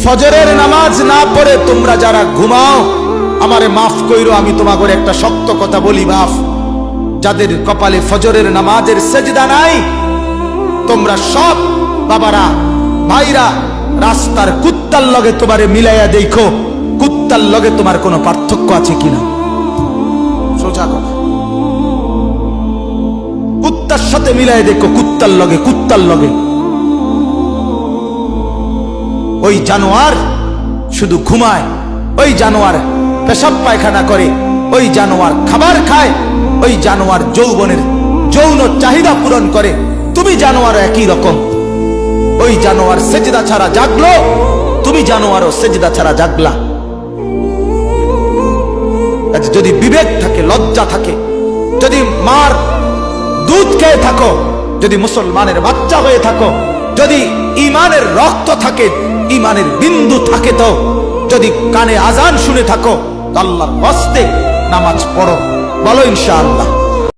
ফজরের নামাজ না পড়ে তোমরা যারা ঘুমাও, আমারে মাফ কইরো, আমি তোমাকে একটা শক্ত কথা বলি বাপ, যাদের কপালে ফজরের নামাজের সেজদা নাই, তোমরা সব বাবারা ভাইরা রাস্তার কুত্তার লগে তোমারে মিলাইয়া দেখো, কুত্তার লগে তোমার কোনো পার্থক্য আছে কিনা। সোজা কথা, কুত্তার সাথে মিলাইয়া দেখো, কুত্তার লগে, কুত্তার লগে। ওই জানোয়ার শুধু ঘুমায়, ওই জানোয়ার পেশাব পায়খানা করে, ওই জানোয়ার খাবার খায়, ওই জানোয়ার যৌবনের যৌন চাহিদা পূরণ করে। তুমি জানোয়ার একই রকম, ওই জানোয়ার সেজদা ছাড়া জাগলো, তুমি জানোয়ারও সেজদা ছাড়া জাগলা। যদি বিবেক থাকে, লজ্জা থাকে, যদি মার দুধ খেয়ে থাকো, যদি মুসলমানের বাচ্চা হয়ে থাকো, যদি ইমানের রক্ত থাকে, ইমানের বিন্দু থাকে, তো যদি কানে আজান শুনে থাকো, আল্লাহর হস্তে নামাজ পড়ো। বলো ইনশাআল্লাহ।